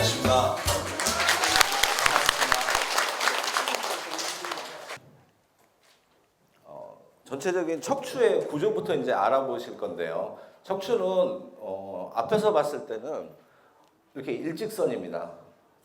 안녕하십니까. 전체적인 척추의 구조부터 이제 알아보실 건데요. 척추는 앞에서 봤을 때는 이렇게 일직선입니다.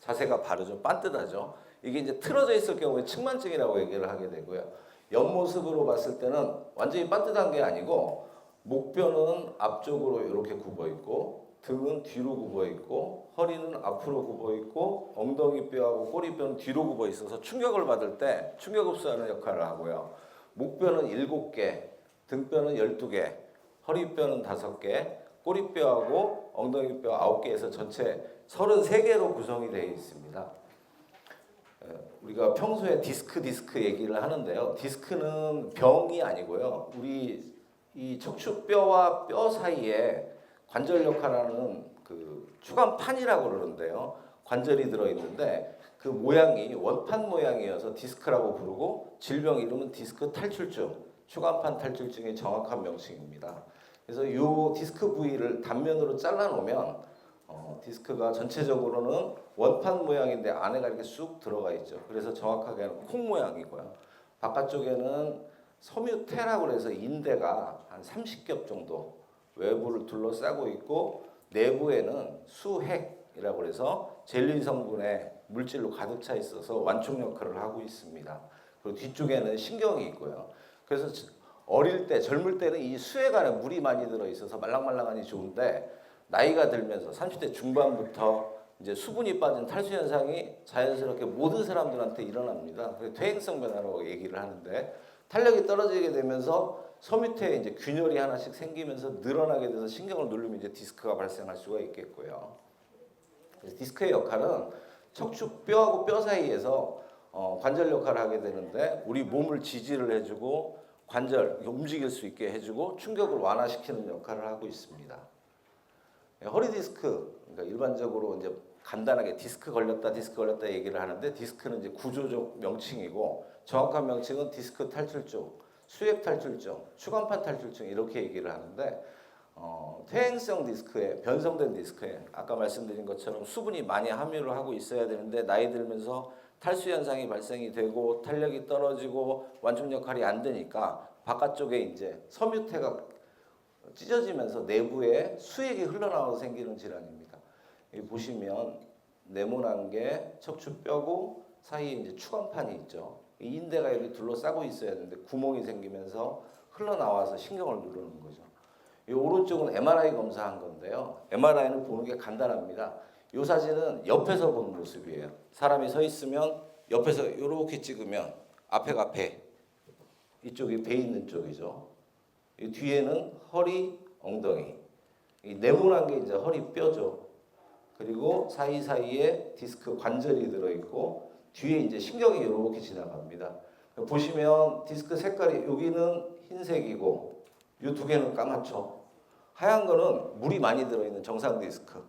자세가 바르죠, 반듯하죠. 이게 이제 틀어져 있을 경우에 측만증이라고 얘기를 하게 되고요. 옆모습으로 봤을 때는 완전히 반듯한 게 아니고 목뼈는 앞쪽으로 이렇게 굽어 있고 등은 뒤로 굽어 있고 허리는 앞으로 굽어 있고 엉덩이뼈하고 꼬리뼈는 뒤로 굽어 있어서 충격을 받을 때 충격 흡수하는 역할을 하고요. 목뼈는 7개, 등뼈는 12개, 허리뼈는 5개, 꼬리뼈하고 엉덩이뼈 9개에서 전체 33개로 구성이 되어 있습니다. 우리가 평소에 디스크 얘기를 하는데요. 디스크는 병이 아니고요. 우리 이 척추뼈와 뼈 사이에 관절 역할하는 그 추간판이라고 그러는데요. 관절이 들어있는데 그 모양이 원판 모양이어서 디스크라고 부르고 질병 이름은 디스크 탈출증, 추간판 탈출증의 정확한 명칭입니다. 그래서 이 디스크 부위를 단면으로 잘라놓으면 디스크가 전체적으로는 원판 모양인데 안에가 이렇게 쑥 들어가 있죠. 그래서 정확하게는 콩 모양이고요. 바깥쪽에는 섬유태라고 해서 인대가 한 30겹 정도 외부를 둘러싸고 있고 내부에는 수핵이라고 해서 젤리 성분의 물질로 가득 차 있어서 완충 역할을 하고 있습니다. 그리고 뒤쪽에는 신경이 있고요. 그래서 어릴 때, 젊을 때는 이 수액 안에 물이 많이 들어 있어서 말랑말랑하니 좋은데 나이가 들면서 30대 중반부터 이제 수분이 빠진 탈수 현상이 자연스럽게 모든 사람들한테 일어납니다. 그래서 퇴행성 변화라고 얘기를 하는데 탄력이 떨어지게 되면서 섬유태에 이제 균열이 하나씩 생기면서 늘어나게 돼서 신경을 누르면 이제 디스크가 발생할 수가 있겠고요. 그래서 디스크의 역할은 척추뼈하고 뼈 사이에서 관절 역할을 하게 되는데 우리 몸을 지지를 해주고 관절 움직일 수 있게 해주고 충격을 완화시키는 역할을 하고 있습니다. 허리 디스크, 그러니까 일반적으로 이제 간단하게 디스크 걸렸다 얘기를 하는데 디스크는 이제 구조적 명칭이고 정확한 명칭은 디스크 탈출증, 수액 탈출증, 추간판 탈출증 이렇게 얘기를 하는데 퇴행성 디스크에 변성된 디스크에 아까 말씀드린 것처럼 수분이 많이 함유를 하고 있어야 되는데 나이 들면서 탈수 현상이 발생이 되고 탄력이 떨어지고 완충 역할이 안 되니까 바깥쪽에 이제 섬유태가 찢어지면서 내부에 수액이 흘러나와서 생기는 질환입니다. 여기 보시면 네모난 게 척추뼈고 사이에 이제 추간판이 있죠. 이 인대가 여기 둘러싸고 있어야 되는데 구멍이 생기면서 흘러나와서 신경을 누르는 거죠. 이 오른쪽은 MRI 검사한 건데요. MRI는 보는 게 간단합니다. 이 사진은 옆에서 본 모습이에요. 사람이 서 있으면 옆에서 이렇게 찍으면 앞에가 배, 이쪽이 배 있는 쪽이죠. 이 뒤에는 허리, 엉덩이. 이 네모난 게 이제 허리 뼈죠. 그리고 사이사이에 디스크 관절이 들어있고 뒤에 이제 신경이 이렇게 지나갑니다. 보시면 디스크 색깔이 여기는 흰색이고 이 두 개는 까맣죠. 하얀 거는 물이 많이 들어있는 정상 디스크.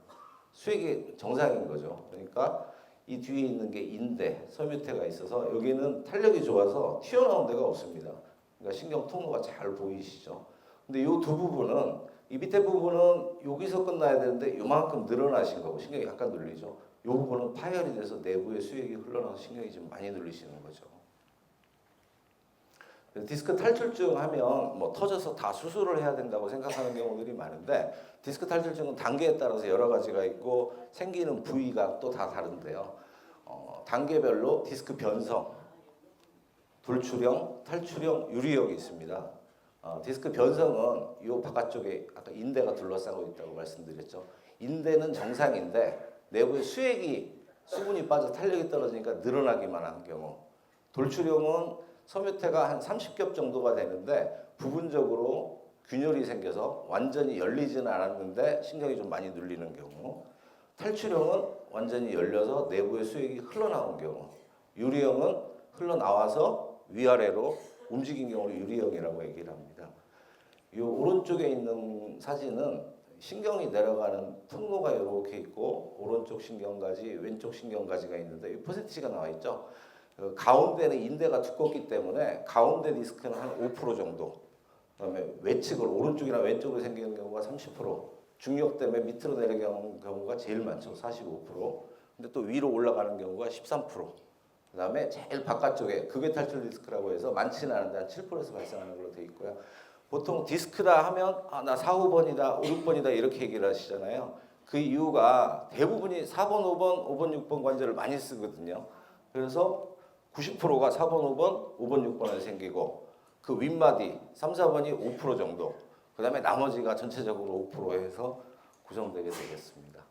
수액이 정상인 거죠. 그러니까 이 뒤에 있는 게 인대, 섬유태가 있어서 여기는 탄력이 좋아서 튀어나온 데가 없습니다. 그러니까 신경 통로가 잘 보이시죠. 근데 이 두 부분은 이 밑에 부분은 여기서 끝나야 되는데 요만큼 늘어나신 거고 신경이 약간 눌리죠. 이 부분은 파열이 돼서 내부에 수액이 흘러나와서 신경이 좀 많이 눌리시는 거죠. 디스크 탈출증 하면 뭐 터져서 다 수술을 해야 된다고 생각하는 경우들이 많은데 디스크 탈출증은 단계에 따라서 여러 가지가 있고 생기는 부위가 또 다 다른데요. 단계별로 디스크 변성, 돌출형, 탈출형, 유리형이 있습니다. 디스크 변성은 이 바깥쪽에 아까 인대가 둘러싸고 있다고 말씀드렸죠. 인대는 정상인데 내부에 수분이 빠져 탄력이 떨어지니까 늘어나기만 한 경우. 돌출형은 섬유태가 한 30겹 정도가 되는데 부분적으로 균열이 생겨서 완전히 열리지는 않았는데 신경이 좀 많이 눌리는 경우. 탈출형은 완전히 열려서 내부의 수액이 흘러나온 경우. 유리형은 흘러나와서 위아래로 움직인 경우를 유리형이라고 얘기를 합니다. 이 오른쪽에 있는 사진은 신경이 내려가는 통로가 이렇게 있고 오른쪽 신경가지, 왼쪽 신경가지가 있는데 이 퍼센티지가 나와 있죠. 가운데는 인대가 두껍기 때문에 가운데 디스크는 한 5% 정도. 그다음에 외측으로 오른쪽이나 왼쪽으로 생기는 경우가 30%. 중력 때문에 밑으로 내려가는 경우가 제일 많죠. 45%. 근데 또 위로 올라가는 경우가 13%. 그다음에 제일 바깥쪽에 극외 탈출 디스크라고 해서 많지는 않은데 한 7%에서 발생하는 걸로 돼 있고요. 보통 디스크다 하면 나 4, 5번이다, 5, 6번이다 이렇게 얘기를 하시잖아요. 그 이유가 대부분이 4번, 5번, 5번, 6번 관절을 많이 쓰거든요. 그래서 90%가 4번, 5번, 5번, 6번에 생기고 그 윗마디 3, 4번이 5% 정도. 그다음에 나머지가 전체적으로 5%에서 구성되게 되겠습니다.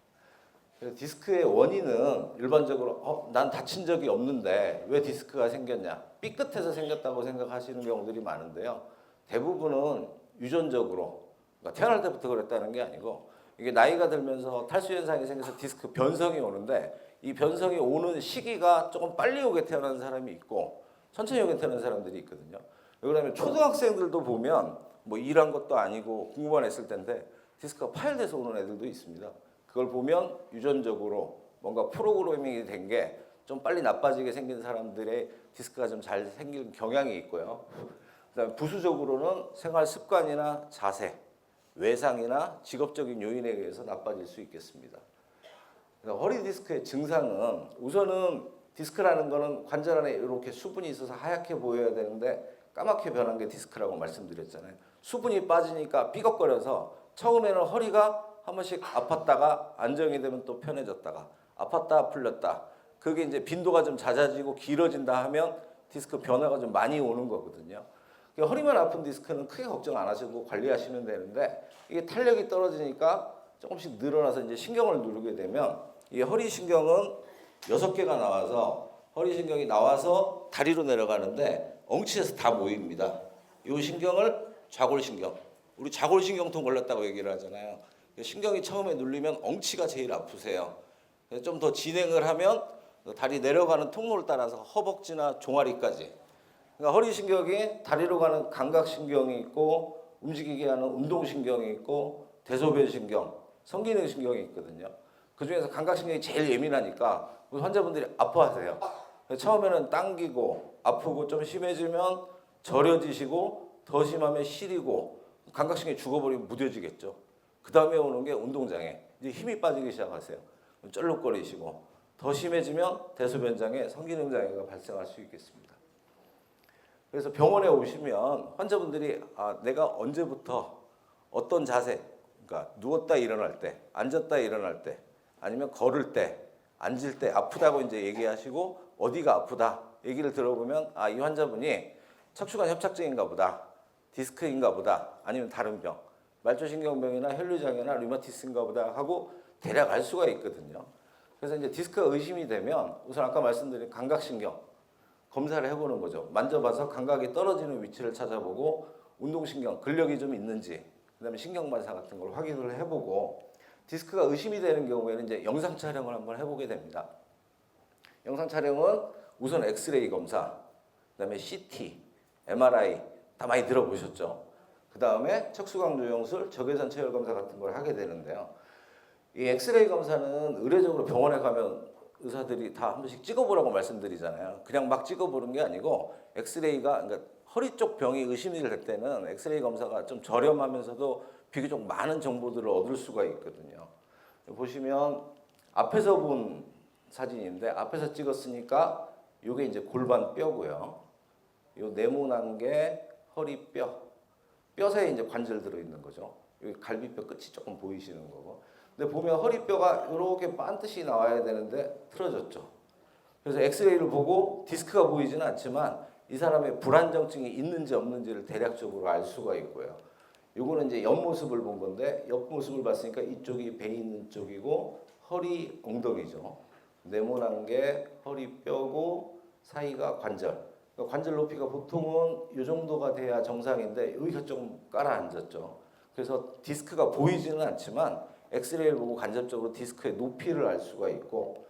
그래서 디스크의 원인은 일반적으로 난 다친 적이 없는데 왜 디스크가 생겼냐? 삐끗해서 생겼다고 생각하시는 경우들이 많은데요. 대부분은 유전적으로 그러니까 태어날 때부터 그랬다는 게 아니고 이게 나이가 들면서 탈수 현상이 생겨서 디스크 변성이 오는데 이 변성이 오는 시기가 조금 빨리 오게 태어나는 사람이 있고 천천히 오게 태어나는 사람들이 있거든요. 그다음에 초등학생들도 보면 뭐 일한 것도 아니고 공부만 했을 텐데 디스크가 파열돼서 오는 애들도 있습니다. 그걸 보면 유전적으로 뭔가 프로그래밍이 된 게 좀 빨리 나빠지게 생긴 사람들의 디스크가 좀 잘 생길 경향이 있고요. 그다음에 부수적으로는 생활 습관이나 자세, 외상이나 직업적인 요인에 의해서 나빠질 수 있겠습니다. 그러니까 허리 디스크의 증상은 우선은 디스크라는 거는 관절 안에 이렇게 수분이 있어서 하얗게 보여야 되는데 까맣게 변한 게 디스크라고 말씀드렸잖아요. 수분이 빠지니까 삐걱거려서 처음에는 허리가 한 번씩 아팠다가 안정이 되면 또 편해졌다가 아팠다 풀렸다. 그게 이제 빈도가 좀 잦아지고 길어진다 하면 디스크 변화가 좀 많이 오는 거거든요. 허리만 아픈 디스크는 크게 걱정 안 하시고 관리하시면 되는데 이게 탄력이 떨어지니까 조금씩 늘어나서 이제 신경을 누르게 되면 이 허리 신경은 6개가 나와서 허리 신경이 나와서 다리로 내려가는데 엉치에서 다 모입니다. 이 신경을 좌골신경. 우리 좌골신경통 걸렸다고 얘기를 하잖아요. 신경이 처음에 눌리면 엉치가 제일 아프세요. 좀 더 진행을 하면 다리 내려가는 통로를 따라서 허벅지나 종아리까지. 그러니까 허리신경이 다리로 가는 감각신경이 있고 움직이게 하는 운동신경이 있고 대소변신경, 성기능신경이 있거든요. 그중에서 감각신경이 제일 예민하니까 환자분들이 아파하세요. 처음에는 당기고 아프고 좀 심해지면 저려지시고 더 심하면 시리고 감각신경이 죽어버리면 무뎌지겠죠. 그 다음에 오는 게 운동장애. 이제 힘이 빠지기 시작하세요. 쩔룩거리시고 더 심해지면 대소변장애, 성기능장애가 발생할 수 있겠습니다. 그래서 병원에 오시면 환자분들이 내가 언제부터 어떤 자세, 그러니까 누웠다 일어날 때, 앉았다 일어날 때, 아니면 걸을 때, 앉을 때 아프다고 이제 얘기하시고 어디가 아프다 얘기를 들어보면 이 환자분이 척추관 협착증인가 보다, 디스크인가 보다, 아니면 다른 병, 말초신경병이나 혈류장애나 류마티스인가 보다 하고 대략 알 수가 있거든요. 그래서 이제 디스크가 의심이 되면 우선 아까 말씀드린 감각신경 검사를 해보는 거죠. 만져봐서 감각이 떨어지는 위치를 찾아보고 운동신경, 근력이 좀 있는지, 그다음에 신경반사 같은 걸 확인을 해보고 디스크가 의심이 되는 경우에는 이제 영상 촬영을 한번 해보게 됩니다. 영상 촬영은 우선 엑스레이 검사, 그다음에 CT, MRI 다 많이 들어보셨죠. 그다음에 척수강조용술, 적외선 체열 검사 같은 걸 하게 되는데요. 이 엑스레이 검사는 의례적으로 병원에 가면 의사들이 다 한 번씩 찍어보라고 말씀드리잖아요. 그냥 막 찍어보는 게 아니고 엑스레이가 그러니까 허리 쪽 병이 의심이 될 때는 엑스레이 검사가 좀 저렴하면서도 비교적 많은 정보들을 얻을 수가 있거든요. 보시면 앞에서 본 사진인데 앞에서 찍었으니까 이게 이제 골반 뼈고요. 요 네모난 게 허리뼈, 뼈 사이에 이제 관절 들어 있는 거죠. 여기 갈비뼈 끝이 조금 보이시는 거고. 근데 보면 허리뼈가 이렇게 반듯이 나와야 되는데 틀어졌죠. 그래서 엑스레이를 보고 디스크가 보이지는 않지만 이 사람의 불안정증이 있는지 없는지를 대략적으로 알 수가 있고요. 요거는 이제 옆모습을 본 건데 옆모습을 봤으니까 이쪽이 배 있는 쪽이고 허리 엉덩이죠. 네모난 게 허리뼈고 사이가 관절. 그러니까 관절 높이가 보통은 이 정도가 돼야 정상인데 여기가 좀 깔아앉았죠. 그래서 디스크가 보이지는 않지만 엑스레이를 보고 간접적으로 디스크의 높이를 알 수가 있고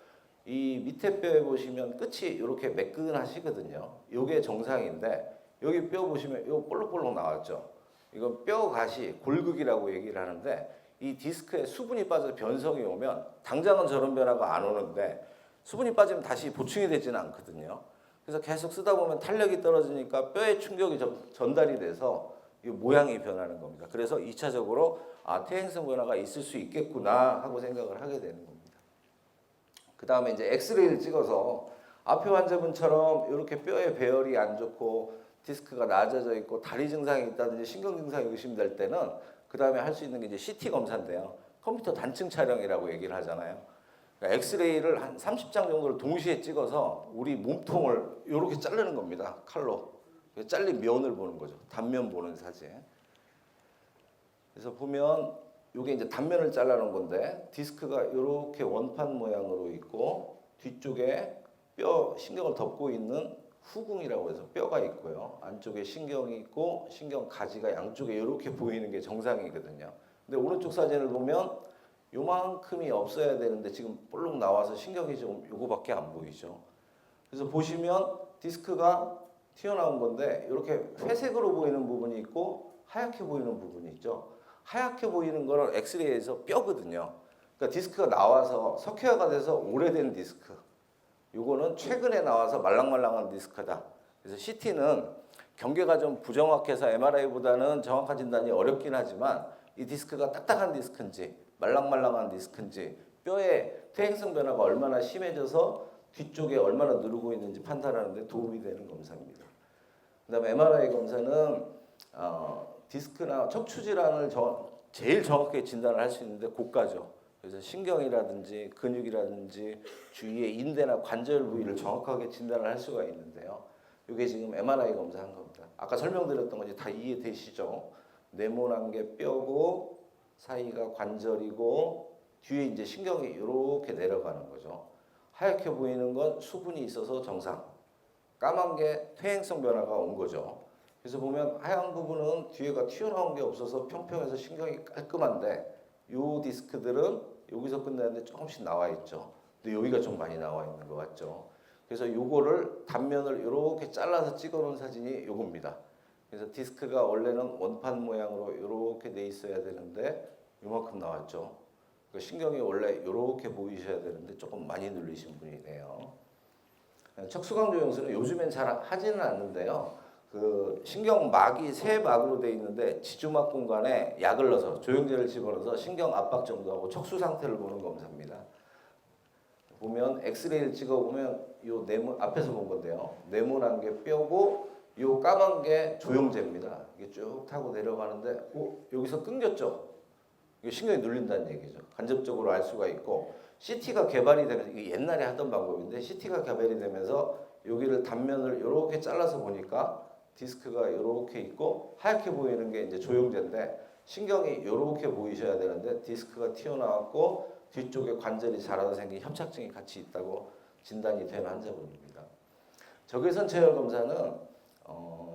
이 밑에 뼈에 보시면 끝이 이렇게 매끈하시거든요. 이게 정상인데 여기 뼈 보시면 이거 볼록볼록 나왔죠. 이건 뼈 가시 골극이라고 얘기를 하는데 이 디스크에 수분이 빠져서 변성이 오면 당장은 저런 변화가 안 오는데 수분이 빠지면 다시 보충이 되지는 않거든요. 그래서 계속 쓰다 보면 탄력이 떨어지니까 뼈에 충격이 전달이 돼서 이 모양이 변하는 겁니다. 그래서 2차적으로 퇴행성 변화가 있을 수 있겠구나 하고 생각을 하게 되는 겁니다. 그 다음에 이제 엑스레이를 찍어서 앞에 환자분처럼 이렇게 뼈에 배열이 안 좋고 디스크가 낮아져 있고 다리 증상이 있다든지 신경 증상이 의심될 때는 그 다음에 할 수 있는 게 이제 CT 검사인데요. 컴퓨터 단층 촬영이라고 얘기를 하잖아요. 그러니까 엑스레이를 한 30장 정도를 동시에 찍어서 우리 몸통을 이렇게 자르는 겁니다. 칼로. 잘린 면을 보는 거죠. 단면 보는 사진. 그래서 보면 이게 이제 단면을 잘라놓은 건데 디스크가 이렇게 원판 모양으로 있고 뒤쪽에 뼈 신경을 덮고 있는 후궁이라고 해서 뼈가 있고요. 안쪽에 신경이 있고 신경 가지가 양쪽에 이렇게 보이는 게 정상이거든요. 근데 오른쪽 사진을 보면 요만큼이 없어야 되는데 지금 볼록 나와서 신경이 좀 요거밖에 안 보이죠. 그래서 보시면 디스크가 튀어나온 건데 이렇게 회색으로 보이는 부분이 있고 하얗게 보이는 부분이 있죠. 하얗게 보이는 거는 엑스레이에서 뼈거든요. 그러니까 디스크가 나와서 석회화가 돼서 오래된 디스크. 요거는 최근에 나와서 말랑말랑한 디스크다. 그래서 CT는 경계가 좀 부정확해서 MRI보다는 정확한 진단이 어렵긴 하지만 이 디스크가 딱딱한 디스크인지 말랑말랑한 디스크인지 뼈의 퇴행성 변화가 얼마나 심해져서 뒤쪽에 얼마나 누르고 있는지 판단하는 데 도움이 되는 검사입니다. 그다음에 MRI 검사는 디스크나 척추 질환을 제일 정확하게 진단을 할 수 있는데 고가죠. 그래서 신경이라든지 근육이라든지 주위의 인대나 관절 부위를 정확하게 진단을 할 수가 있는데요. 이게 지금 MRI 검사한 겁니다. 아까 설명드렸던 거 이제 다 이해되시죠? 네모난 게 뼈고 사이가 관절이고 뒤에 이제 신경이 이렇게 내려가는 거죠. 하얗게 보이는 건 수분이 있어서 정상. 까만 게 퇴행성 변화가 온 거죠. 그래서 보면 하얀 부분은 뒤에가 튀어나온 게 없어서 평평해서 신경이 깔끔한데 이 디스크들은 여기서 끝나는데 조금씩 나와 있죠. 근데 여기가 좀 많이 나와 있는 것 같죠. 그래서 요거를 단면을 이렇게 잘라서 찍어 놓은 사진이 요겁니다. 그래서 디스크가 원래는 원판 모양으로 이렇게 돼 있어야 되는데 요만큼 나왔죠. 그러니까 신경이 원래 이렇게 보이셔야 되는데 조금 많이 눌리신 분이네요. 척수강조 용수는 요즘엔 잘 하지는 않는데요. 그 신경막이 세 막으로 돼 있는데 지주막 공간에 약을 넣어서 조영제를 집어넣어서 신경 압박 정도하고 척수 상태를 보는 검사입니다. 보면 엑스레이를 찍어 보면 요 네모 앞에서 본 건데요. 네모난 게 뼈고 요 까만 게 조영제입니다. 이게 쭉 타고 내려가는데 여기서 끊겼죠. 이게 신경이 눌린다는 얘기죠. 간접적으로 알 수가 있고 CT가 개발이 되면서 이게 옛날에 하던 방법인데 CT가 개발이 되면서 여기를 단면을 이렇게 잘라서 보니까 디스크가 이렇게 있고 하얗게 보이는 게 이제 조영제인데 신경이 이렇게 보이셔야 되는데 디스크가 튀어나왔고 뒤쪽에 관절이 자라서 생긴 협착증이 같이 있다고 진단이 된 환자분입니다. 적외선 체열 검사는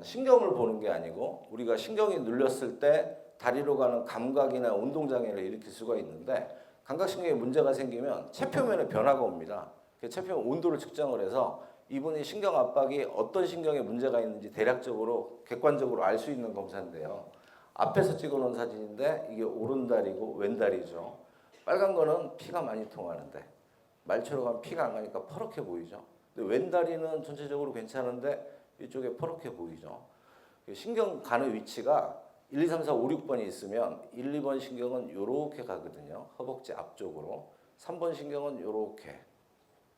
신경을 보는 게 아니고 우리가 신경이 눌렸을 때 다리로 가는 감각이나 운동장애를 일으킬 수가 있는데 감각신경에 문제가 생기면 체표면에 변화가 옵니다. 체표면 온도를 측정을 해서 이분의 신경 압박이 어떤 신경에 문제가 있는지 대략적으로 객관적으로 알 수 있는 검사인데요. 앞에서 찍어놓은 사진인데 이게 오른다리고 왼다리죠. 빨간 거는 피가 많이 통하는데 말처럼 가면 피가 안 가니까 퍼렇게 보이죠. 근데 왼다리는 전체적으로 괜찮은데 이쪽에 퍼렇게 보이죠. 신경 가는 위치가 1, 2, 3, 4, 5, 6번이 있으면 1, 2번 신경은 이렇게 가거든요. 허벅지 앞쪽으로. 3번 신경은 이렇게.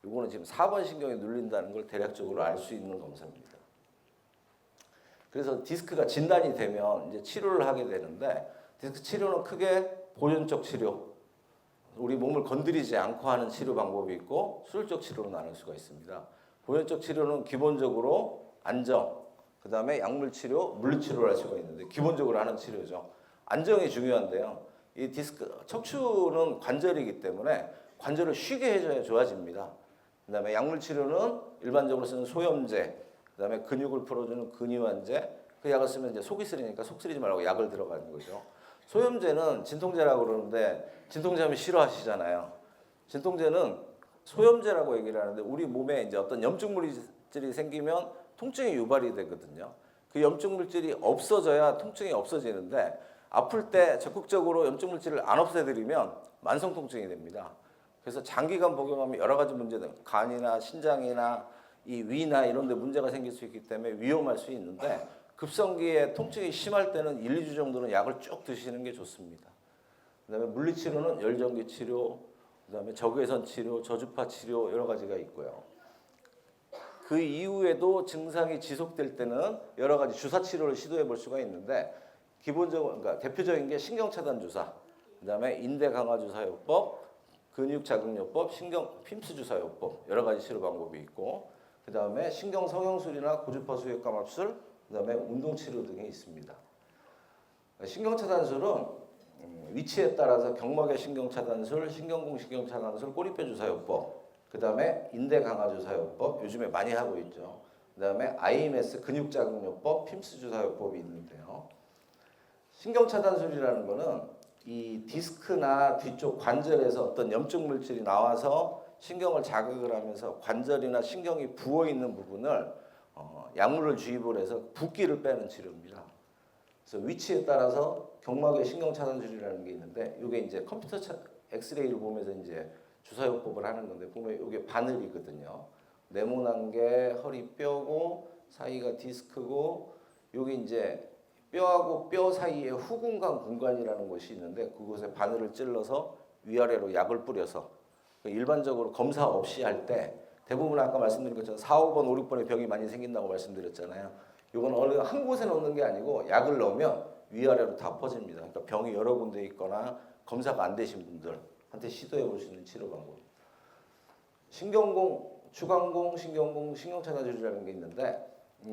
이거는 지금 4번 신경이 눌린다는 걸 대략적으로 알 수 있는 검사입니다. 그래서 디스크가 진단이 되면 이제 치료를 하게 되는데 디스크 치료는 크게 보존적 치료, 우리 몸을 건드리지 않고 하는 치료 방법이 있고 수술적 치료로 나눌 수가 있습니다. 보존적 치료는 기본적으로 안정, 그 다음에 약물 치료, 물리 치료를 할 수가 있는데 기본적으로 하는 치료죠. 안정이 중요한데요. 이 디스크 척추는 관절이기 때문에 관절을 쉬게 해줘야 좋아집니다. 그 다음에 약물 치료는 일반적으로 쓰는 소염제, 그 다음에 근육을 풀어주는 근유환제, 그 약을 쓰면 이제 속이 쓰리니까 속 쓰리지 말라고 약을 들어가는 거죠. 소염제는 진통제라고 그러는데 진통제 하면 싫어하시잖아요. 진통제는 소염제라고 얘기를 하는데 우리 몸에 이제 어떤 염증 물질이 생기면 통증이 유발이 되거든요. 그 염증 물질이 없어져야 통증이 없어지는데 아플 때 적극적으로 염증 물질을 안 없애드리면 만성 통증이 됩니다. 그래서 장기간 복용하면 여러 가지 문제들, 간이나 신장이나 이 위나 이런 데 문제가 생길 수 있기 때문에 위험할 수 있는데 급성기에 통증이 심할 때는 1, 2주 정도는 약을 쭉 드시는 게 좋습니다. 그다음에 물리치료는 열전기 치료, 그다음에 적외선 치료, 저주파 치료 여러 가지가 있고요. 그 이후에도 증상이 지속될 때는 여러 가지 주사 치료를 시도해 볼 수가 있는데 기본적으로 그러니까 대표적인 게 신경 차단 주사, 그다음에 인대 강화 주사요법, 근육 자극요법, 신경 핌스 주사요법 여러 가지 치료 방법이 있고 그다음에 신경 성형술이나 고주파 수액 감압술, 그다음에 운동 치료 등이 있습니다. 신경 차단술은 위치에 따라서 경막의 신경 차단술, 신경공 신경 차단술, 꼬리뼈 주사요법, 그다음에 인대 강화 주사요법 요즘에 많이 하고 있죠. 그다음에 IMS 근육 자극요법, 핌스 주사요법이 있는데요. 신경 차단술이라는 거는 이 디스크나 뒤쪽 관절에서 어떤 염증 물질이 나와서 신경을 자극을 하면서 관절이나 신경이 부어 있는 부분을 약물을 주입을 해서 붓기를 빼는 치료입니다. 그래서 위치에 따라서 경막의 신경 차단술이라는 게 있는데 이게 이제 컴퓨터 엑스레이를 보면서 이제 주사요법을 하는 건데 보면 이게 바늘이거든요. 네모난 게 허리뼈고 사이가 디스크고 여기 이제 뼈하고 뼈 사이에 후궁관 공간이라는 곳이 있는데 그곳에 바늘을 찔러서 위아래로 약을 뿌려서 일반적으로 검사 없이 할 때 대부분 아까 말씀드린 것처럼 4, 5번, 5, 6번의 병이 많이 생긴다고 말씀드렸잖아요. 이건 어느 한 곳에 넣는 게 아니고 약을 넣으면 위아래로 다 퍼집니다. 그러니까 병이 여러 군데 있거나 검사가 안 되신 분들한테 시도해 볼 수 있는 치료 방법입니다. 신경공, 추간공, 신경공, 신경차단술이라는 게 있는데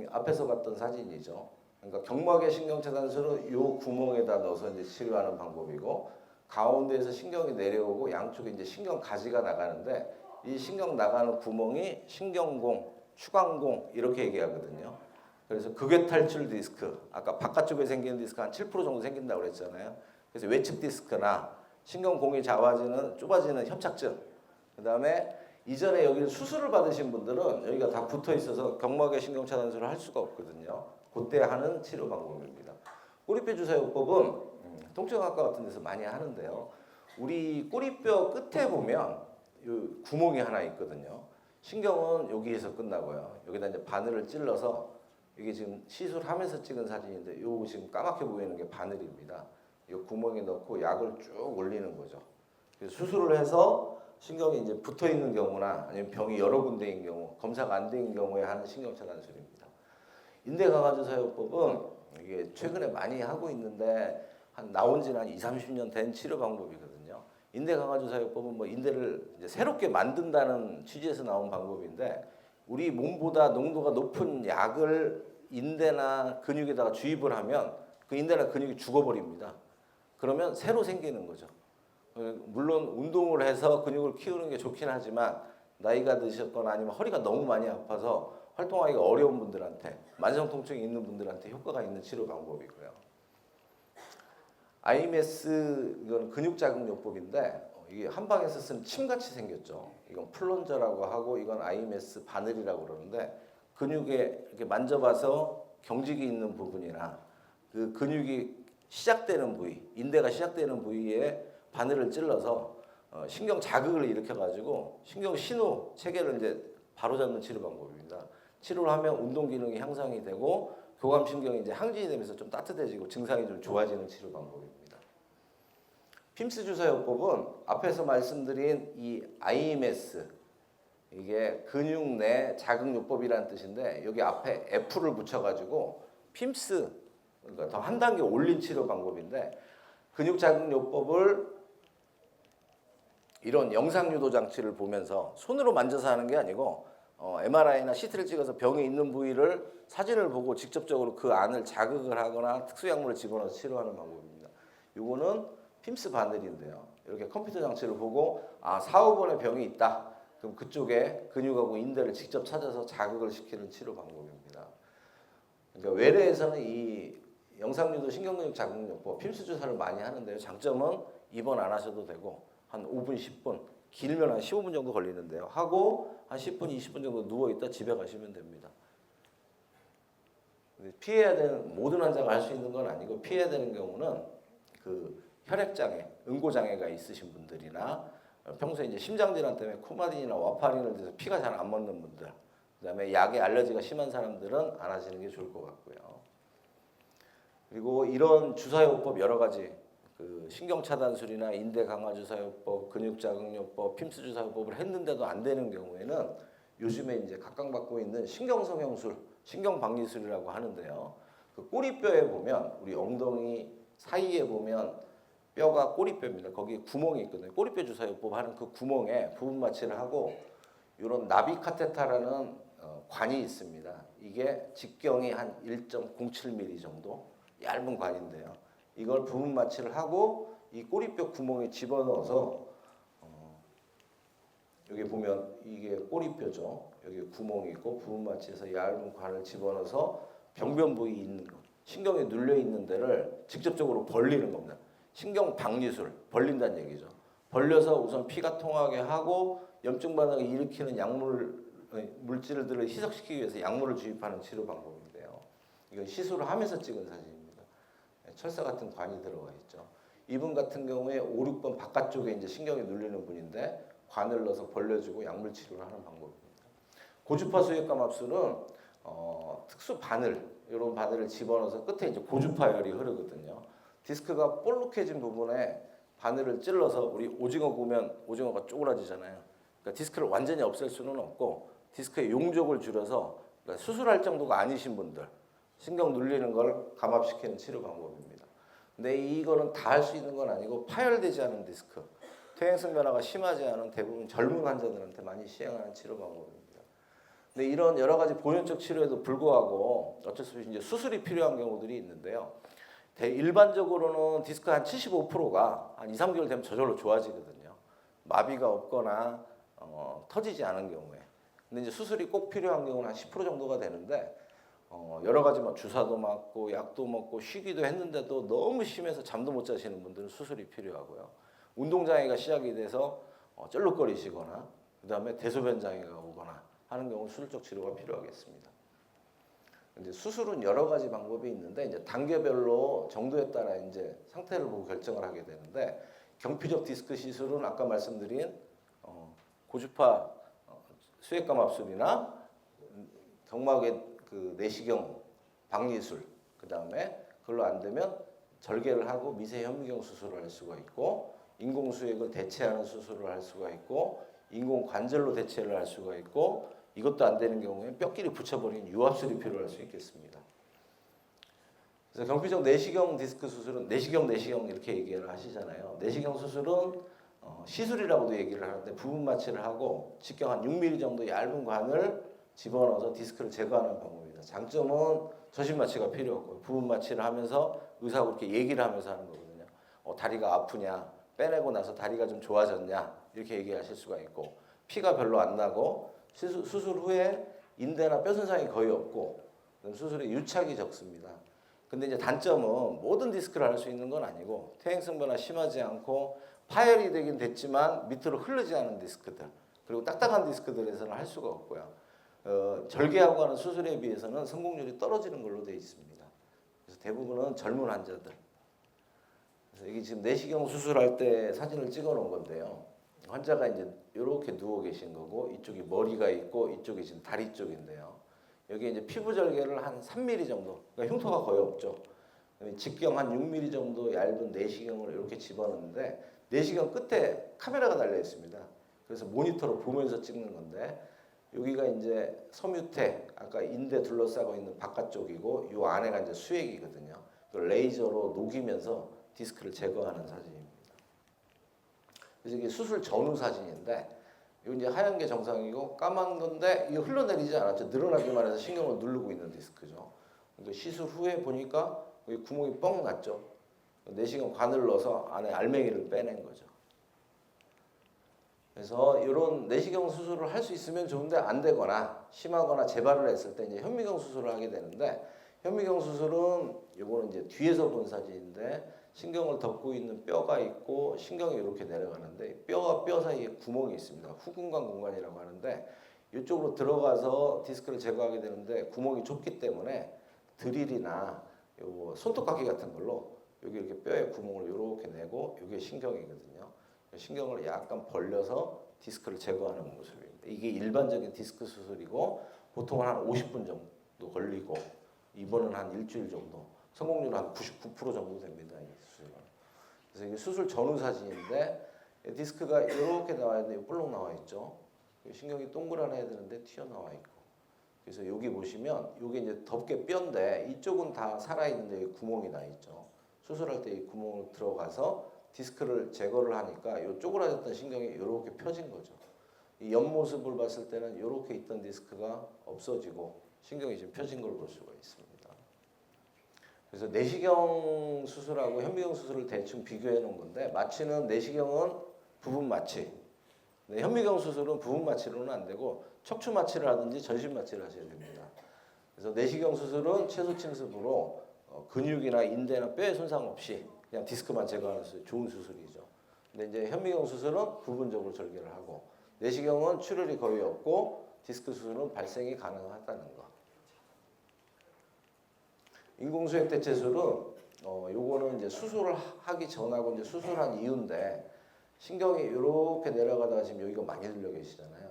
앞에서 봤던 사진이죠. 그러니까 경막의 신경차단술은 요 구멍에다 넣어서 이제 치료하는 방법이고 가운데에서 신경이 내려오고 양쪽에 이제 신경 가지가 나가는데 이 신경 나가는 구멍이 신경공, 추간공 이렇게 얘기하거든요. 그래서 극외 탈출 디스크, 아까 바깥쪽에 생기는 디스크 한 7% 정도 생긴다고 그랬잖아요. 그래서 외측 디스크나 신경공이 좁아지는 협착증, 그다음에 이전에 여기 수술을 받으신 분들은 여기가 다 붙어 있어서 경막의 신경 차단술을 할 수가 없거든요. 그때 하는 치료 방법입니다. 꼬리뼈 주사요법은 통증학과 같은 데서 많이 하는데요. 우리 꼬리뼈 끝에 보면 이 구멍이 하나 있거든요. 신경은 여기에서 끝나고요. 여기다 이제 바늘을 찔러서 이게 지금 시술하면서 찍은 사진인데 요 지금 까맣게 보이는 게 바늘입니다. 이 구멍에 넣고 약을 쭉 올리는 거죠. 그래서 수술을 해서 신경이 이제 붙어 있는 경우나 아니면 병이 여러 군데인 경우, 검사가 안 된 경우에 하는 신경 차단술입니다. 인대 강화 주사요법은 이게 최근에 많이 하고 있는데 나온 지는 한 20, 30년 된 치료 방법이거든요. 인대 강화 주사요법은 뭐 인대를 이제 새롭게 만든다는 취지에서 나온 방법인데 우리 몸보다 농도가 높은 약을 인대나 근육에다가 주입을 하면 그 인대나 근육이 죽어버립니다. 그러면 새로 생기는 거죠. 물론 운동을 해서 근육을 키우는 게 좋긴 하지만 나이가 드셨거나 아니면 허리가 너무 많이 아파서 활동하기가 어려운 분들한테 만성 통증이 있는 분들한테 효과가 있는 치료 방법이고요. IMS 이건 근육 자극요법인데 이게 한방에서 쓰는 침같이 생겼죠. 이건 플런저라고 하고 이건 IMS 바늘이라고 그러는데 근육에 이렇게 만져봐서 경직이 있는 부분이나 그 근육이 시작되는 부위, 인대가 시작되는 부위에 바늘을 찔러서 신경 자극을 일으켜가지고 신경 신호 체계를 이제 바로잡는 치료 방법입니다. 치료를 하면 운동 기능이 향상이 되고 교감 신경이 이제 항진이 되면서 좀 따뜻해지고 증상이 좀 좋아지는 치료 방법입니다. 핌스 주사요법은 앞에서 말씀드린 이 IMS 이게 근육 내 자극요법이라는 뜻인데 여기 앞에 F를 붙여가지고 핌스 그러니까 더 한 단계 올린 치료 방법인데 근육 자극요법을 이런 영상 유도 장치를 보면서 손으로 만져서 하는 게 아니고 MRI나 CT를 찍어서 병이 있는 부위를 사진을 보고 직접적으로 그 안을 자극을 하거나 특수약물을 집어넣어서 치료하는 방법입니다. 이거는 핌스 바늘인데요. 이렇게 컴퓨터 장치를 보고 4, 5번의 병이 있다. 그럼 그쪽에 근육하고 인대를 직접 찾아서 자극을 시키는 치료 방법입니다. 그러니까 외래에서는 이 영상유도 신경근육 자극요법 핌스 주사를 많이 하는데요. 장점은 입원 안 하셔도 되고 한 5분, 10분, 길면 한 15분 정도 걸리는데요. 하고 한 10분, 20분 정도 누워있다 집에 가시면 됩니다. 피해야 되는 모든 환자가 할 수 있는 건 아니고 피해야 되는 경우는 그 혈액장애, 응고장애가 있으신 분들이나 평소에 이제 심장질환 때문에 코마딘이나 와파린을 들여서 피가 잘 안 먹는 분들, 그다음에 약에 알러지가 심한 사람들은 안 하시는 게 좋을 것 같고요. 그리고 이런 주사요법 여러 가지 그 신경차단술이나 인대강화주사요법, 근육자극요법, 핌스주사요법을 했는데도 안 되는 경우에는 요즘에 이제 각광받고 있는 신경성형술, 신경박리술이라고 하는데요. 그 꼬리뼈에 보면 우리 엉덩이 사이에 보면 뼈가 꼬리뼈입니다. 거기 구멍이 있거든요. 꼬리뼈 주사요법 하는 그 구멍에 부분 마취를 하고 이런 나비 카테타라는 관이 있습니다. 이게 직경이 한 1.07mm 정도 얇은 관인데요. 이걸 부분 마취를 하고 이 꼬리뼈 구멍에 집어넣어서 여기 보면 이게 꼬리뼈죠. 여기 구멍이 있고 부분 마취해서 얇은 관을 집어넣어서 병변 부위 있는 것, 신경에 눌려 있는 데를 직접적으로 벌리는 겁니다. 신경 박리술, 벌린다는 얘기죠. 벌려서 우선 피가 통하게 하고 염증 반응을 일으키는 물질들을 희석시키기 위해서 약물을 주입하는 치료 방법인데요. 이건 시술을 하면서 찍은 사진입니다. 철사 같은 관이 들어가 있죠. 이분 같은 경우에 5, 6번 바깥쪽에 이제 신경이 눌리는 분인데 관을 넣어서 벌려주고 약물 치료를 하는 방법입니다. 고주파 수액감압술은 특수 바늘, 이런 바늘을 집어넣어서 끝에 이제 고주파열이 흐르거든요. 디스크가 볼록해진 부분에 바늘을 찔러서 우리 오징어 구우면 오징어가 쪼그라지잖아요. 그러니까 디스크를 완전히 없앨 수는 없고 디스크의 용적을 줄여서 그러니까 수술할 정도가 아니신 분들 신경 눌리는 걸 감압시키는 치료 방법입니다. 근데 이거는 다 할 수 있는 건 아니고 파열되지 않은 디스크, 퇴행성 변화가 심하지 않은 대부분 젊은 환자들한테 많이 시행하는 치료 방법입니다. 근데 이런 여러 가지 보존적 치료에도 불구하고 어쩔 수 없이 이제 수술이 필요한 경우들이 있는데요. 일반적으로는 디스크 한 75%가 한 2, 3개월 되면 저절로 좋아지거든요. 마비가 없거나 터지지 않은 경우에. 근데 이제 수술이 꼭 필요한 경우는 한 10% 정도가 되는데 여러 가지 뭐 주사도 맞고 약도 먹고 쉬기도 했는데도 너무 심해서 잠도 못 자시는 분들은 수술이 필요하고요. 운동장애가 시작이 돼서 쩔룩거리시거나 그다음에 대소변 장애가 오거나 하는 경우 수술적 치료가 필요하겠습니다. 이제 수술은 여러 가지 방법이 있는데 이제 단계별로 정도에 따라 이제 상태를 보고 결정을 하게 되는데 경피적 디스크 시술은 아까 말씀드린 고주파 수액감압술이나 경막의 그 내시경 박리술, 그 다음에 그걸로 안 되면 절개를 하고 미세 현미경 수술을 할 수가 있고 인공 수액을 대체하는 수술을 할 수가 있고 인공 관절로 대체를 할 수가 있고 이것도 안 되는 경우에 뼈끼리 붙여버린 유압술이 필요할 수 있겠습니다. 그래서 경피적 내시경 디스크 수술은 내시경 이렇게 얘기를 하시잖아요. 내시경 수술은 시술이라고도 얘기를 하는데 부분 마취를 하고 직경 한 6mm 정도 얇은 관을 집어넣어서 디스크를 제거하는 방법입니다. 장점은 저신 마취가 필요 없고요. 부분 마취를 하면서 의사하고 이렇게 얘기를 하면서 하는 거거든요. 다리가 아프냐, 빼내고 나서 다리가 좀 좋아졌냐 이렇게 얘기하실 수가 있고 피가 별로 안 나고 수술 후에 인대나 뼈 손상이 거의 없고 수술에 유착이 적습니다. 근데 이제 단점은 모든 디스크를 할 수 있는 건 아니고 퇴행성 변화 심하지 않고 파열이 되긴 됐지만 밑으로 흐르지 않은 디스크들 그리고 딱딱한 디스크들에서는 할 수가 없고요. 절개하고 하는 수술에 비해서는 성공률이 떨어지는 걸로 되어 있습니다. 그래서 대부분은 젊은 환자들. 그래서 이게 지금 내시경 수술할 때 사진을 찍어 놓은 건데요. 환자가 이제 이렇게 누워 계신 거고 이쪽이 머리가 있고 이쪽이 지금 다리 쪽인데요. 여기 이제 피부 절개를 한 3mm 정도, 그러니까 흉터가 거의 없죠. 직경 한 6mm 정도 얇은 내시경을 이렇게 집어넣는데 내시경 끝에 카메라가 달려 있습니다. 그래서 모니터로 보면서 찍는 건데 여기가 이제 섬유태, 아까 인대 둘러싸고 있는 바깥쪽이고 이 안에가 이제 수액이거든요. 그걸 레이저로 녹이면서 디스크를 제거하는 사진입니다. 그래서 이게 수술 전후 사진인데 이거 이제 하얀 게 정상이고 까만 건데 이거 흘러내리지 않았죠. 늘어나기만 해서 신경을 누르고 있는 디스크죠. 근데 시술 후에 보니까 여기 구멍이 뻥 났죠. 내시경 관을 넣어서 안에 알맹이를 빼낸 거죠. 그래서 이런 내시경 수술을 할 수 있으면 좋은데 안 되거나 심하거나 재발을 했을 때 이제 현미경 수술을 하게 되는데 현미경 수술은 이거는 이제 뒤에서 본 사진인데 신경을 덮고 있는 뼈가 있고 신경이 이렇게 내려가는데 뼈와 뼈 사이에 구멍이 있습니다. 후근관 공간이라고 하는데 이쪽으로 들어가서 디스크를 제거하게 되는데 구멍이 좁기 때문에 드릴이나 요 손톱깎이 같은 걸로 여기 이렇게 뼈에 구멍을 이렇게 내고 이게 신경이거든요. 신경을 약간 벌려서 디스크를 제거하는 모습입니다. 이게 일반적인 디스크 수술이고 보통은 한 50분 정도 걸리고 입원은 한 일주일 정도, 성공률은 한 99% 정도 됩니다. 이 수술은. 그래서 이게 수술 전후 사진인데 디스크가 이렇게 나와 있는데 볼록 나와 있죠. 신경이 동그라내야 되는데 튀어나와 있고. 그래서 여기 보시면 여기 이제 덮개 뼈인데 이쪽은 다 살아있는데 구멍이 나 있죠. 수술할 때 이 구멍을 들어가서 디스크를 제거를 하니까 이 쪼그라졌던 신경이 이렇게 펴진 거죠. 이 옆모습을 봤을 때는 이렇게 있던 디스크가 없어지고 신경이 지금 펴진 걸 볼 수가 있습니다. 그래서 내시경 수술하고 현미경 수술을 대충 비교해 놓은 건데 마취는 내시경은 부분 마취, 현미경 수술은 부분 마취로는 안 되고 척추 마취를 하든지 전신 마취를 하셔야 됩니다. 그래서 내시경 수술은 최소 침습으로 근육이나 인대나 뼈에 손상 없이 그냥 디스크만 제거하는 수술, 좋은 수술이죠. 근데 이제 현미경 수술은 부분적으로 절개를 하고 내시경은 출혈이 거의 없고 디스크 수술은 발생이 가능하다는 거. 인공수액 대체술은 요거는 이제 수술을 하기 전하고 이제 수술한 이후인데 신경이 이렇게 내려가다가 지금 여기가 많이 들려 계시잖아요.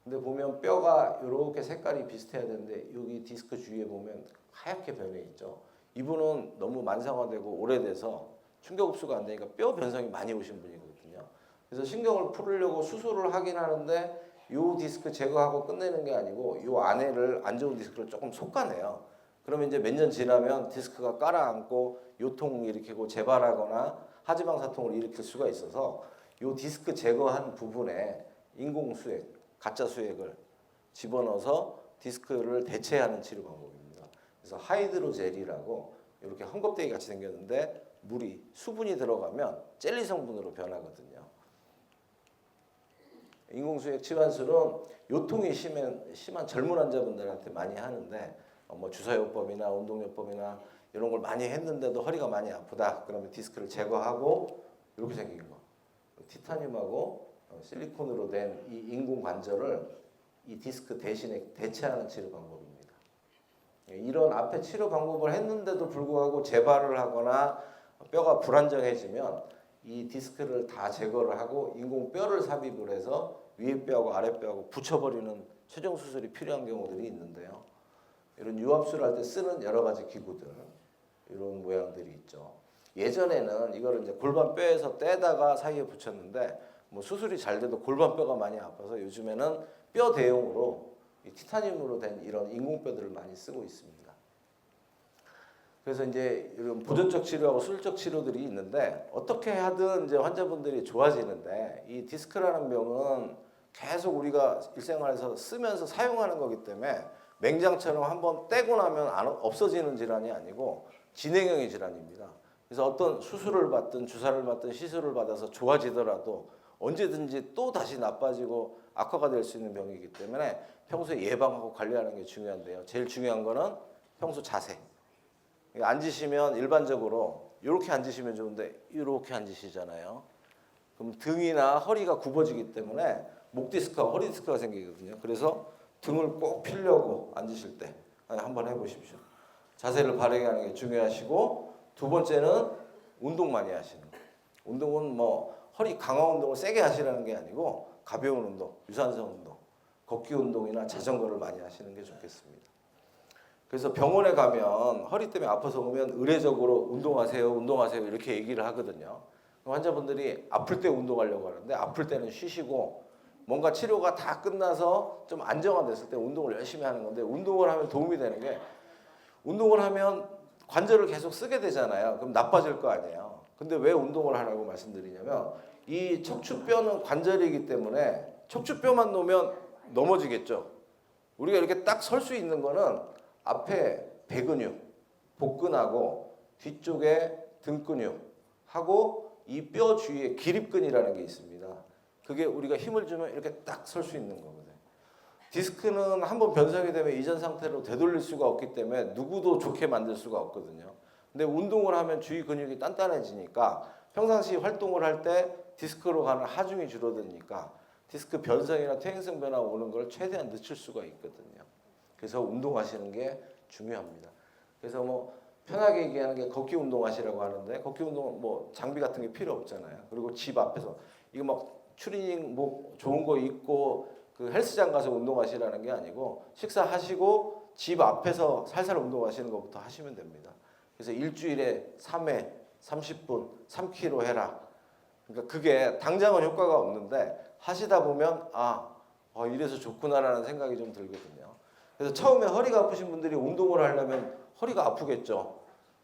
근데 보면 뼈가 이렇게 색깔이 비슷해야 되는데 여기 디스크 주위에 보면 하얗게 변해 있죠. 이분은 너무 만성화되고 오래돼서 충격 흡수가 안 되니까 뼈 변성이 많이 오신 분이거든요. 그래서 신경을 풀으려고 수술을 하긴 하는데 요 디스크 제거하고 끝내는 게 아니고 요 안에를 안 좋은 디스크를 조금 솎아내요. 그러면 이제 몇 년 지나면 디스크가 깔아앉고 요통을 일으키고 재발하거나 하지방 사통을 일으킬 수가 있어서 요 디스크 제거한 부분에 인공수액, 가짜 수액을 집어넣어서 디스크를 대체하는 치료 방법입니다. 그래서 하이드로젤이라고 이렇게 헝겊대기 같이 생겼는데 물이 수분이 들어가면 젤리 성분으로 변하거든요. 인공수액 치환술은 요통이 심한 젊은 환자분들한테 많이 하는데 뭐 주사요법이나 운동요법이나 이런 걸 많이 했는데도 허리가 많이 아프다. 그러면 디스크를 제거하고 이렇게 생긴 거. 티타늄하고 실리콘으로 된 이 인공 관절을 이 디스크 대신에 대체하는 치료 방법입니다. 이런 앞에 치료 방법을 했는데도 불구하고 재발을 하거나 뼈가 불안정해지면 이 디스크를 다 제거를 하고 인공 뼈를 삽입을 해서 위에 뼈하고 아래 뼈하고 붙여버리는 최종 수술이 필요한 경우들이 있는데요. 이런 유압수를 할 때 쓰는 여러 가지 기구들 이런 모양들이 있죠. 예전에는 이거를 이제 골반 뼈에서 떼다가 사이에 붙였는데 뭐 수술이 잘 돼도 골반 뼈가 많이 아파서 요즘에는 뼈 대용으로 이 티타늄으로 된 이런 인공뼈들을 많이 쓰고 있습니다. 그래서 이제 이런 보존적 치료하고 수술적 치료들이 있는데 어떻게 하든 이제 환자분들이 좋아지는데 이 디스크라는 병은 계속 우리가 일생활에서 쓰면서 사용하는 거기 때문에 맹장처럼 한번 떼고 나면 없어지는 질환이 아니고 진행형의 질환입니다. 그래서 어떤 수술을 받든 주사를 받든 시술을 받아서 좋아지더라도 언제든지 또 다시 나빠지고 악화가 될 수 있는 병이기 때문에 평소에 예방하고 관리하는 게 중요한데요. 제일 중요한 거는 평소 자세. 앉으시면 일반적으로 이렇게 앉으시면 좋은데 이렇게 앉으시잖아요. 그럼 등이나 허리가 굽어지기 때문에 목 디스크와 허리 디스크가 생기거든요. 그래서 등을 꼭 펴려고 앉으실 때 한번 해보십시오. 자세를 바르게 하는 게 중요하시고 두 번째는 운동 많이 하시는 거. 운동은 뭐 허리 강화 운동을 세게 하시라는 게 아니고 가벼운 운동, 유산소 운동, 걷기 운동이나 자전거를 많이 하시는 게 좋겠습니다. 그래서 병원에 가면 허리 때문에 아파서 오면 의례적으로 운동하세요 이렇게 얘기를 하거든요. 환자분들이 아플 때 운동하려고 하는데 아플 때는 쉬시고 뭔가 치료가 다 끝나서 좀 안정화됐을 때 운동을 열심히 하는 건데 운동을 하면 도움이 되는 게 운동을 하면 관절을 계속 쓰게 되잖아요. 그럼 나빠질 거 아니에요. 근데 왜 운동을 하라고 말씀드리냐면 이 척추뼈는 관절이기 때문에 척추뼈만 놓으면 넘어지겠죠. 우리가 이렇게 딱 설 수 있는 거는 앞에 배근육, 복근하고 뒤쪽에 등근육하고 이 뼈 주위에 기립근이라는 게 있습니다. 그게 우리가 힘을 주면 이렇게 딱 설 수 있는 거거든요. 디스크는 한번 변성이 되면 이전 상태로 되돌릴 수가 없기 때문에 누구도 좋게 만들 수가 없거든요. 근데 운동을 하면 주위 근육이 단단해지니까 평상시 활동을 할 때 디스크로 가는 하중이 줄어드니까 디스크 변성이나 퇴행성 변화 오는 걸 최대한 늦출 수가 있거든요. 그래서 운동하시는 게 중요합니다. 그래서 뭐 편하게 얘기하는 게 걷기 운동하시라고 하는데 걷기 운동은 뭐 장비 같은 게 필요 없잖아요. 그리고 집 앞에서 이거 막 추리닝 뭐 좋은 거 입고 그 헬스장 가서 운동하시라는 게 아니고 식사하시고 집 앞에서 살살 운동하시는 것부터 하시면 됩니다. 그래서 일주일에 3회, 30분, 3kg 해라. 그러니까 그게 당장은 효과가 없는데 하시다 보면 이래서 좋구나라는 생각이 좀 들거든요. 그래서 처음에 허리가 아프신 분들이 운동을 하려면 허리가 아프겠죠.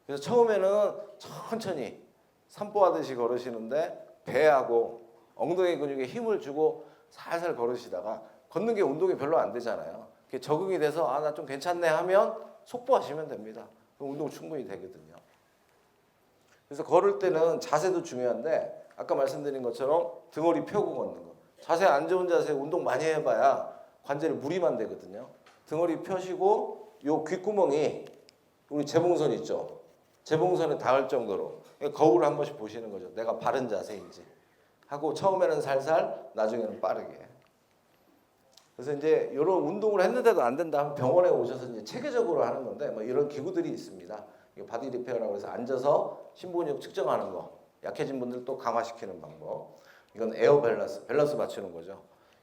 그래서 처음에는 천천히 산보하듯이 걸으시는데 배하고 엉덩이 근육에 힘을 주고 살살 걸으시다가 걷는 게 운동이 별로 안 되잖아요. 그게 적응이 돼서 나 좀 괜찮네 하면 속보하시면 됩니다. 그럼 운동 충분히 되거든요. 그래서 걸을 때는 자세도 중요한데 아까 말씀드린 것처럼 등허리 펴고 걷는 거. 자세 안 좋은 자세 운동 많이 해봐야 관절에 무리만 되거든요. 등허리 펴시고 요 귓구멍이 우리 재봉선 있죠. 재봉선에 닿을 정도로 거울을 한 번씩 보시는 거죠. 내가 바른 자세인지 하고 처음에는 살살 나중에는 빠르게. 그래서 이제 이런 운동을 했는데도 안 된다 하면 병원에 오셔서 이제 체계적으로 하는 건데 뭐 이런 기구들이 있습니다. 바디 리페어라고 해서 앉아서 심근육 측정하는 거. 약해진 분들 또 강화시키는 방법. 이건 에어 밸런스 맞추는 거죠.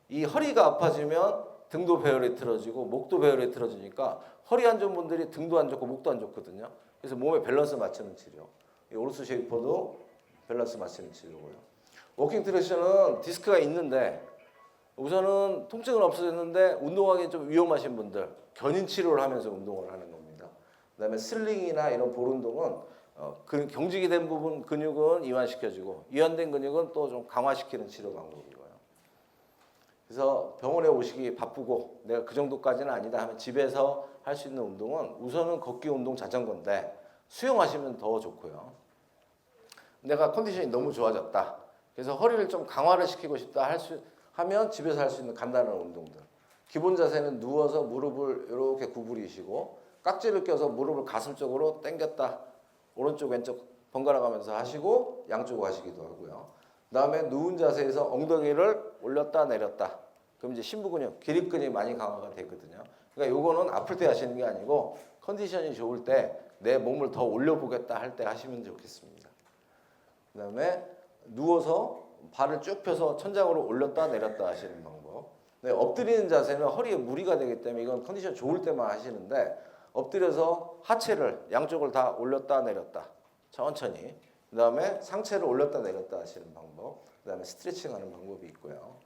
이 허리가 아파지면 등도 배열이 틀어지고 목도 배열이 틀어지니까 허리 안 좋은 분들이 등도 안 좋고 목도 안 좋거든요. 그래서 몸에 밸런스 맞추는 치료. 이 오르스 쉐이퍼도 밸런스 맞추는 치료고요. 워킹 트랙션은 디스크가 있는데 우선은 통증은 없어졌는데 운동하기 좀 위험하신 분들 견인 치료를 하면서 운동을 하는 겁니다. 그다음에 슬링이나 이런 볼 운동은 경직이 된 부분 근육은 이완시켜주고 이완된 근육은 또 좀 강화시키는 치료 방법이고요. 그래서 병원에 오시기 바쁘고 내가 그 정도까지는 아니다 하면 집에서 할 수 있는 운동은 우선은 걷기 운동 자전거인데 수영하시면 더 좋고요. 내가 컨디션이 너무 좋아졌다. 그래서 허리를 좀 강화를 시키고 싶다 하면 집에서 할 수 있는 간단한 운동들. 기본 자세는 누워서 무릎을 이렇게 구부리시고 깍지를 껴서 무릎을 가슴 쪽으로 당겼다. 오른쪽 왼쪽 번갈아 가면서 하시고 양쪽 하시기도 하고요. 그다음에 누운 자세에서 엉덩이를 올렸다 내렸다. 그럼 이제 심부 근육, 기립근이 많이 강화가 되거든요. 그러니까 요거는 아플 때 하시는 게 아니고 컨디션이 좋을 때 내 몸을 더 올려보겠다 할 때 하시면 좋겠습니다. 그다음에 누워서 발을 쭉 펴서 천장으로 올렸다 내렸다 하시는 방법. 네, 엎드리는 자세는 허리에 무리가 되기 때문에 이건 컨디션 좋을 때만 하시는데 엎드려서 하체를 양쪽을 다 올렸다 내렸다 천천히. 그다음에 상체를 올렸다 내렸다 하시는 방법. 그다음에 스트레칭하는 방법이 있고요.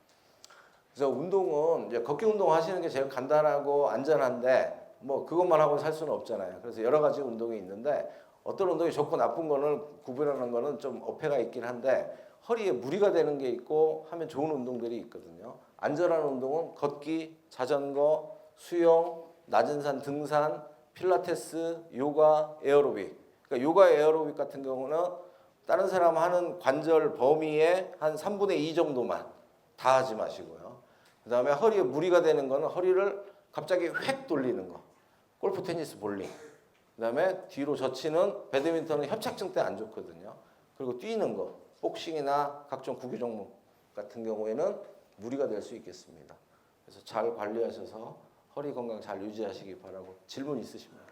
그래서 운동은 이제 걷기 운동 하시는 게 제일 간단하고 안전한데 뭐 그것만 하고 살 수는 없잖아요. 그래서 여러 가지 운동이 있는데 어떤 운동이 좋고 나쁜 거는 구분하는 거는 좀 어폐가 있긴 한데 허리에 무리가 되는 게 있고 하면 좋은 운동들이 있거든요. 안전한 운동은 걷기, 자전거, 수영, 낮은 산 등산, 필라테스, 요가, 에어로빅. 그러니까 요가 에어로빅 같은 경우는 다른 사람 하는 관절 범위의 한 3분의 2 정도만 다 하지 마시고요. 그 다음에 허리에 무리가 되는 거는 허리를 갑자기 획 돌리는 거. 골프, 테니스, 볼링. 그 다음에 뒤로 젖히는 배드민턴은 협착증 때 안 좋거든요. 그리고 뛰는 거. 복싱이나 각종 구기 종목 같은 경우에는 무리가 될 수 있겠습니다. 그래서 잘 관리하셔서 허리 건강 잘 유지하시기 바라고 질문 있으십니까?